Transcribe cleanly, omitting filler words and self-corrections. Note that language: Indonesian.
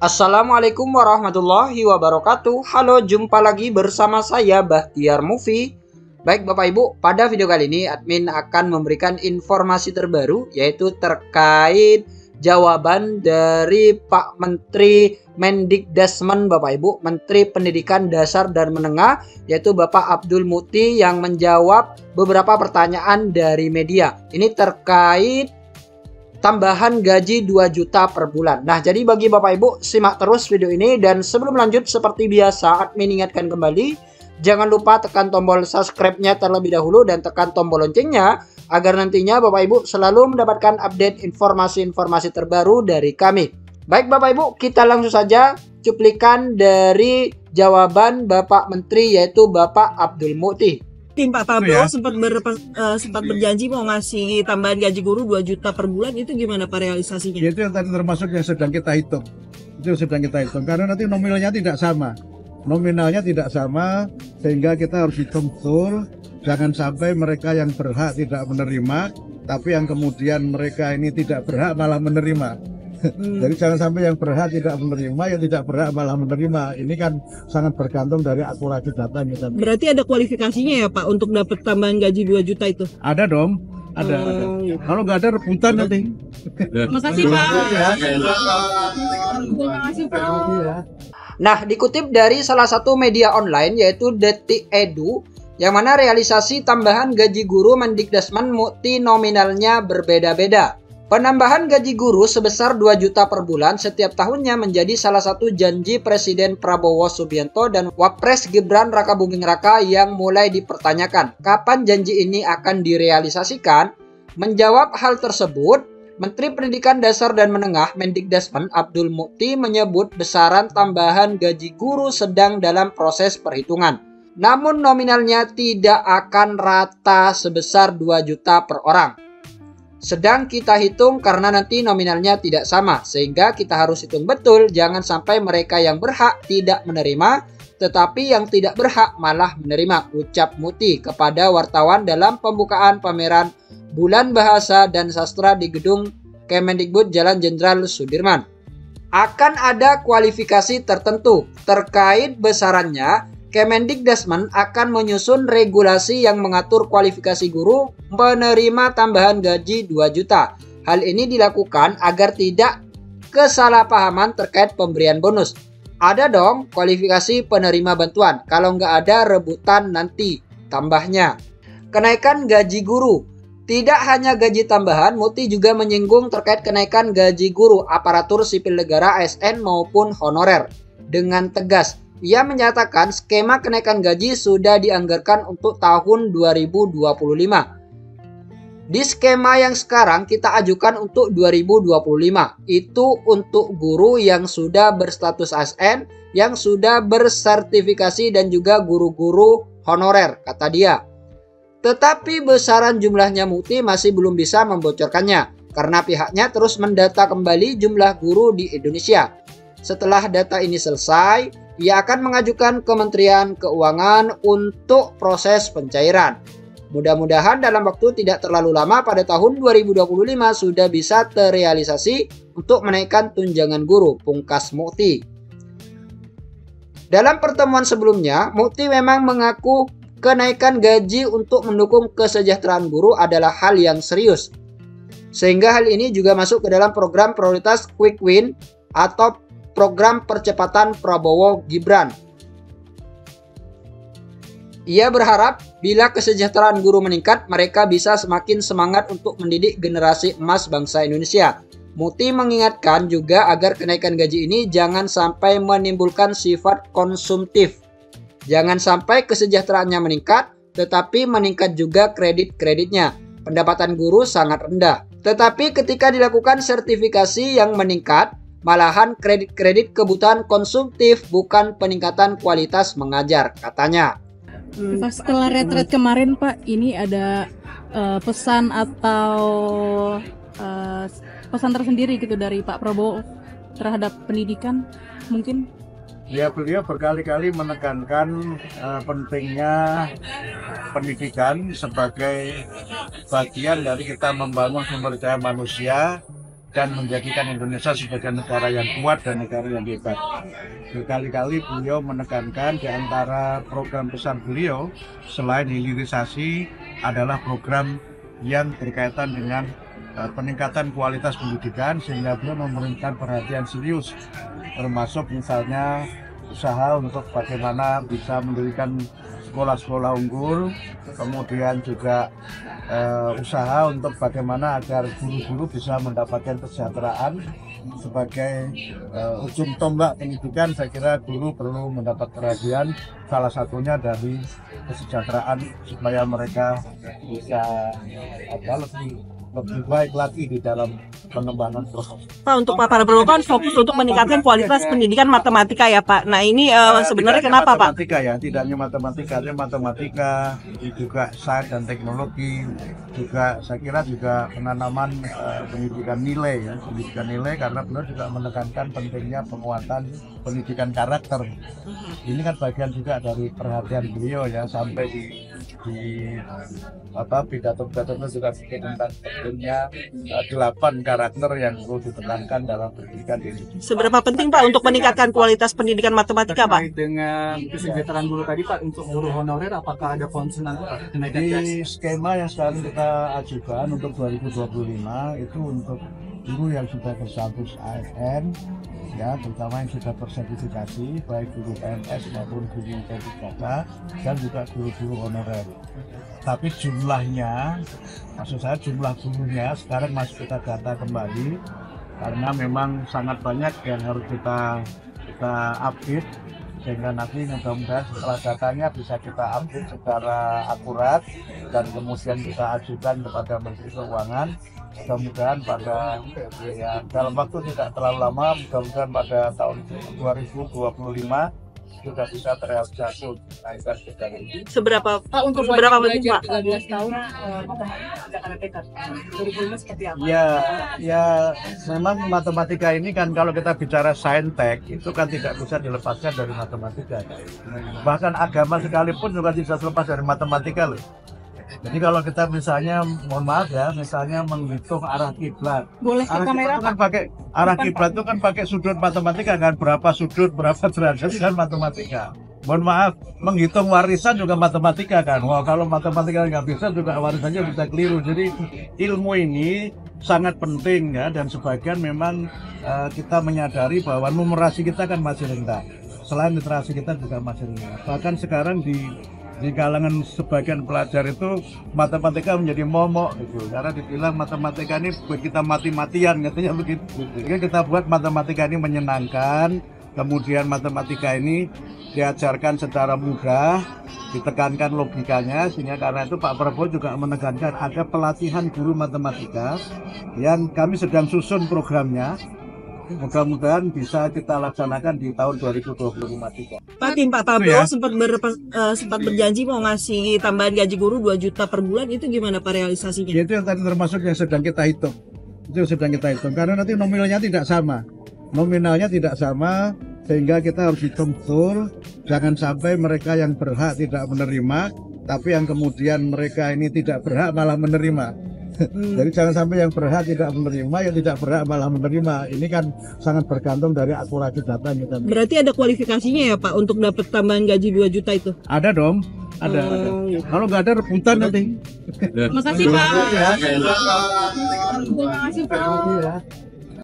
Assalamualaikum warahmatullahi wabarakatuh. Halo, jumpa lagi bersama saya Bahtiar Movie. Baik Bapak Ibu, pada video kali ini admin akan memberikan informasi terbaru, yaitu terkait jawaban dari Pak Menteri Mendikdasmen Bapak Ibu, Menteri Pendidikan Dasar dan Menengah, yaitu Bapak Abdul Mukti, yang menjawab beberapa pertanyaan dari media. Ini terkait tambahan gaji 2 juta per bulan. Nah, jadi bagi Bapak Ibu, simak terus video ini. Dan sebelum lanjut, seperti biasa, admin ingatkan kembali, jangan lupa tekan tombol subscribe-nya terlebih dahulu dan tekan tombol loncengnya, agar nantinya Bapak Ibu selalu mendapatkan update informasi-informasi terbaru dari kami. Baik Bapak Ibu, kita langsung saja cuplikan dari jawaban Bapak Menteri, yaitu Bapak Abdul Mukti. Tim Pak Prabowo sempat berjanji mau ngasih tambahan gaji guru 2 juta per bulan, itu gimana Pak realisasinya? Itu yang tadi termasuk yang sedang kita hitung. Itu sedang kita hitung karena nanti nominalnya tidak sama. Nominalnya tidak sama sehingga kita harus hitung betul. Jangan sampai mereka yang berhak tidak menerima, tapi yang kemudian mereka ini tidak berhak malah menerima. Jadi jangan sampai yang berhak tidak menerima, yang tidak berhak malah menerima. Ini kan sangat bergantung dari akurasi data misalnya. Berarti ada kualifikasinya ya Pak untuk dapat tambahan gaji 2 juta itu? Ada dong, ada. Gitu. Kalau nggak ada rebutan nanti. Makasih Pak. Nah, dikutip dari salah satu media online, yaitu Detik Edu, yang mana realisasi tambahan gaji guru Mendikdasmen Mukti nominalnya berbeda-beda. Penambahan gaji guru sebesar 2 juta per bulan setiap tahunnya menjadi salah satu janji Presiden Prabowo Subianto dan Wapres Gibran Rakabuming Raka yang mulai dipertanyakan. Kapan janji ini akan direalisasikan? Menjawab hal tersebut, Menteri Pendidikan Dasar dan Menengah Mendikdasmen Abdul Mukti menyebut besaran tambahan gaji guru sedang dalam proses perhitungan. Namun nominalnya tidak akan rata sebesar 2 juta per orang. Sedang kita hitung karena nanti nominalnya tidak sama, sehingga kita harus hitung betul, jangan sampai mereka yang berhak tidak menerima, tetapi yang tidak berhak malah menerima, ucap Mukti kepada wartawan dalam pembukaan pameran Bulan Bahasa dan Sastra di gedung Kemendikbud Jalan Jenderal Sudirman. Akan ada kualifikasi tertentu terkait besarannya. Kemendikdasmen akan menyusun regulasi yang mengatur kualifikasi guru menerima tambahan gaji 2 juta. Hal ini dilakukan agar tidak kesalahpahaman terkait pemberian bonus. Ada dong kualifikasi penerima bantuan, kalau nggak ada rebutan nanti tambahnya. Kenaikan gaji guru. Tidak hanya gaji tambahan, Mukti juga menyinggung terkait kenaikan gaji guru aparatur sipil negara ASN maupun honorer. Dengan tegas, ia menyatakan skema kenaikan gaji sudah dianggarkan untuk tahun 2025. Di skema yang sekarang kita ajukan untuk 2025, itu untuk guru yang sudah berstatus ASN, yang sudah bersertifikasi dan juga guru-guru honorer, kata dia. Tetapi besaran jumlahnya Mukti masih belum bisa membocorkannya, karena pihaknya terus mendata kembali jumlah guru di Indonesia. Setelah data ini selesai, ia akan mengajukan Kementerian Keuangan untuk proses pencairan. Mudah-mudahan dalam waktu tidak terlalu lama pada tahun 2025 sudah bisa terrealisasi untuk menaikkan tunjangan guru, pungkas Mukti. Dalam pertemuan sebelumnya, Mukti memang mengaku kenaikan gaji untuk mendukung kesejahteraan guru adalah hal yang serius. Sehingga hal ini juga masuk ke dalam program prioritas Quick Win atau program percepatan Prabowo Gibran. Ia berharap bila kesejahteraan guru meningkat, mereka bisa semakin semangat untuk mendidik generasi emas bangsa Indonesia. Mukti mengingatkan juga agar kenaikan gaji ini jangan sampai menimbulkan sifat konsumtif. Jangan sampai kesejahteraannya meningkat, tetapi meningkat juga kredit-kreditnya. Pendapatan guru sangat rendah. Tetapi ketika dilakukan sertifikasi yang meningkat, malahan kredit-kredit kebutuhan konsumtif, bukan peningkatan kualitas mengajar, katanya. Setelah retret kemarin Pak, ini ada pesan atau pesan tersendiri gitu dari Pak Prabowo terhadap pendidikan mungkin? Ya, beliau berkali-kali menekankan pentingnya pendidikan sebagai bagian dari kita membangun sumber daya manusia dan menjadikan Indonesia sebagai negara yang kuat dan negara yang hebat. Berkali-kali beliau menekankan di antara program besar beliau selain hilirisasi adalah program yang berkaitan dengan peningkatan kualitas pendidikan, sehingga beliau memberikan perhatian serius, termasuk misalnya usaha untuk bagaimana bisa mendirikan sekolah-sekolah unggul, kemudian juga usaha untuk bagaimana agar guru-guru bisa mendapatkan kesejahteraan. Sebagai ujung tombak pendidikan, saya kira guru perlu mendapat perhatian, salah satunya dari kesejahteraan, supaya mereka bisa lebih baik lagi di dalam pengembangan proses. Pak, untuk Pak Prabowo kan fokus untuk meningkatkan kualitas pendidikan matematika ya Pak. Nah ini sebenarnya kenapa Pak? Matematika ya, tidak hanya matematika, juga sains dan teknologi, juga saya kira juga penanaman pendidikan nilai ya, pendidikan nilai, karena beliau juga menekankan pentingnya penguatan pendidikan karakter. Ini kan bagian juga dari perhatian beliau ya, sampai di pidato-pidato juga tentang pentingnya 8 karakter yang perlu ditekankan dalam pendidikan ini. Seberapa penting Pak untuk meningkatkan kualitas pendidikan matematika Pak? Terkait dengan kesejahteraan guru tadi Pak, untuk guru honorer apakah ada concern Pak? Di skema yang sekarang kita ajukan untuk 2025 itu untuk guru yang sudah berstatus ASN ya, terutama yang sudah bersertifikasi, baik guru PNS maupun guru P3K dan juga guru-guru honorer. Tapi jumlahnya, maksud saya jumlah gurunya sekarang masih kita data kembali, karena memang sangat banyak yang harus kita update, sehingga nanti mudah-mudahan setelah datanya bisa kita update secara akurat dan kemudian kita ajukan kepada Menteri Keuangan. Mudah-mudahan pada dalam waktu tidak terlalu lama, mudah-mudahan pada tahun 2025 sudah bisa terrealisasi kenaikan PKD. Seberapa Pak, untuk seberapa penting Pak? 13 tahun ada tekad. 2005 seperti apa? Ya memang matematika ini kan kalau kita bicara saintek itu kan tidak bisa dilepaskan dari matematika. Bahkan agama sekalipun juga tidak terlepas dari matematika loh. Jadi kalau kita misalnya, mohon maaf ya, misalnya menghitung arah kiblat. Boleh ke kamera kan pakai arah kiblat itu kan pakai sudut matematika kan, berapa sudut, berapa derajat kan matematika. Mohon maaf, menghitung warisan juga matematika kan. Wah, kalau matematika nggak bisa juga warisannya bisa keliru. Jadi ilmu ini sangat penting ya, dan sebagian memang kita menyadari bahwa numerasi kita kan masih rendah. Selain literasi kita juga masih rendah. Bahkan sekarang di kalangan sebagian pelajar itu matematika menjadi momok gitu, karena dibilang matematika ini buat kita mati-matian katanya begitu. Jadi kita buat matematika ini menyenangkan, kemudian matematika ini diajarkan secara mudah, ditekankan logikanya, sehingga karena itu Pak Prabowo juga menekankan ada pelatihan guru matematika yang kami sedang susun programnya. Mudah-mudahan bisa kita laksanakan di tahun 2023. Pak, tim Pak Prabowo sempat berjanji mau ngasih tambahan gaji guru 2 juta per bulan, itu gimana Pak realisasinya? Itu yang tadi termasuk yang sedang kita hitung. Itu sedang kita hitung karena nanti nominalnya tidak sama. Nominalnya tidak sama, sehingga kita harus hitung betul. Jangan sampai mereka yang berhak tidak menerima, tapi yang kemudian mereka ini tidak berhak malah menerima. Jadi jangan sampai yang berhak tidak menerima, yang tidak berhak malah menerima. Ini kan sangat bergantung dari akurasi data yang kita. Berarti ada kualifikasinya ya Pak untuk dapat tambahan gaji 2 juta itu? Ada dong, ada. Kalau nggak ada rebutan nanti. Makasih Pak. Ya. Terima kasih Pak.